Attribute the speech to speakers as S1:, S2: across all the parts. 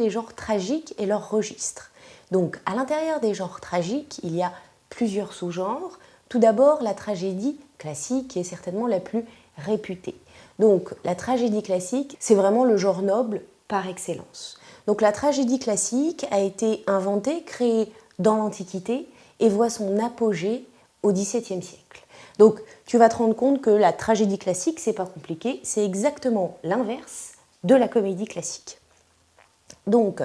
S1: des genres tragiques et leurs registres. Donc, à l'intérieur des genres tragiques, il y a plusieurs sous-genres. Tout d'abord, la tragédie classique, qui est certainement la plus réputée. Donc, la tragédie classique, c'est vraiment le genre noble par excellence. Donc, la tragédie classique a été inventée, créée dans l'Antiquité et voit son apogée au XVIIe siècle. Donc, tu vas te rendre compte que la tragédie classique, c'est pas compliqué, c'est exactement l'inverse de la comédie classique. Donc,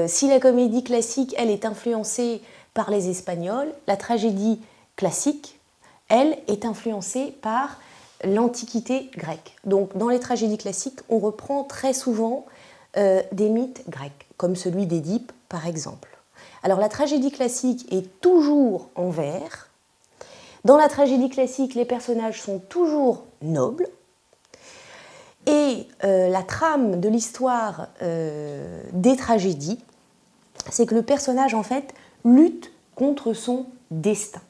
S1: si la comédie classique, elle est influencée par les Espagnols, la tragédie classique, elle, est influencée par l'Antiquité grecque. Donc, dans les tragédies classiques, on reprend très souvent des mythes grecs, comme celui d'Édipe, par exemple. Alors, la tragédie classique est toujours en vers. Dans la tragédie classique, les personnages sont toujours nobles. Et la trame de l'histoire des tragédies, c'est que le personnage, en fait, lutte contre son destin.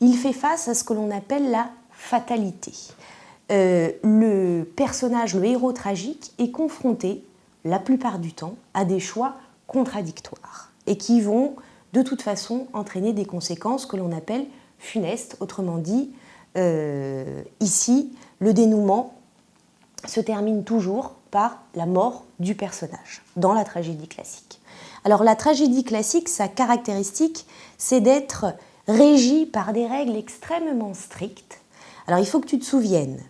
S1: Il fait face à ce que l'on appelle la fatalité. Le personnage, le héros tragique, est confronté, la plupart du temps, à des choix contradictoires et qui vont, de toute façon, entraîner des conséquences que l'on appelle funestes. Autrement dit, ici, le dénouement se termine toujours par la mort du personnage dans la tragédie classique. Alors la tragédie classique, sa caractéristique, c'est d'être régie par des règles extrêmement strictes. Alors il faut que tu te souviennes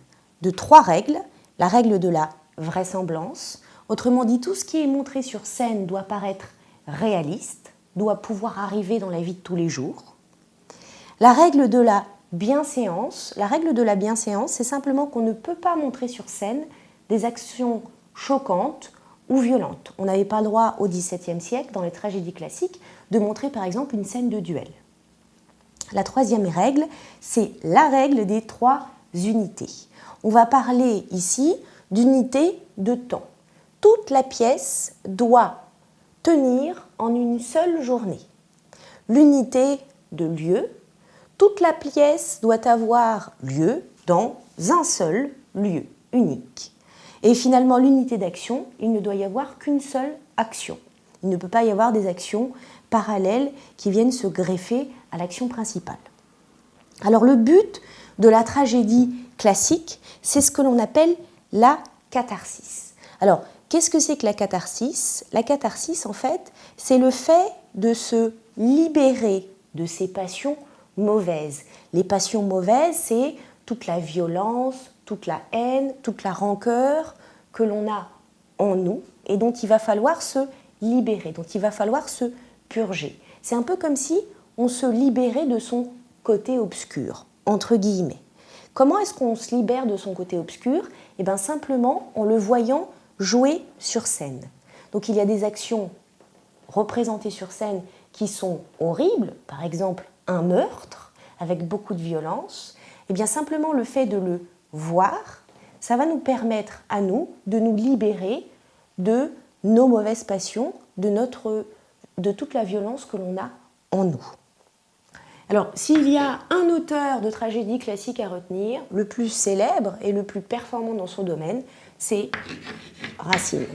S1: de 3 règles. La règle de la vraisemblance, autrement dit, tout ce qui est montré sur scène doit paraître réaliste, doit pouvoir arriver dans la vie de tous les jours. La règle de la bienséance, c'est simplement qu'on ne peut pas montrer sur scène des actions choquantes ou violentes. On n'avait pas le droit au XVIIe siècle, dans les tragédies classiques, de montrer par exemple une scène de duel. La 3e règle, c'est la règle des 3 unités. On va parler ici d'unité de temps. Toute la pièce doit tenir en une seule journée. L'unité de lieu, toute la pièce doit avoir lieu dans un seul lieu unique. Et finalement, l'unité d'action, il ne doit y avoir qu'une seule action. Il ne peut pas y avoir des actions parallèles qui viennent se greffer à l'action principale. Alors le but de la tragédie classique, c'est ce que l'on appelle la catharsis. Alors, qu'est-ce que c'est que la catharsis ? La catharsis, en fait, c'est le fait de se libérer de ses passions mauvaises. Les passions mauvaises, c'est toute la violence, toute la haine, toute la rancœur que l'on a en nous et dont il va falloir se libérer, dont il va falloir se purger. C'est un peu comme si on se libérait de son côté obscur, entre guillemets. Comment est-ce qu'on se libère de son côté obscur ? Eh bien simplement en le voyant jouer sur scène. Donc il y a des actions représentées sur scène qui sont horribles, par exemple un meurtre avec beaucoup de violence. Eh bien simplement le fait de le voir, ça va nous permettre à nous de nous libérer de nos mauvaises passions, de toute la violence que l'on a en nous. Alors, s'il y a un auteur de tragédie classique à retenir, le plus célèbre et le plus performant dans son domaine, c'est Racine.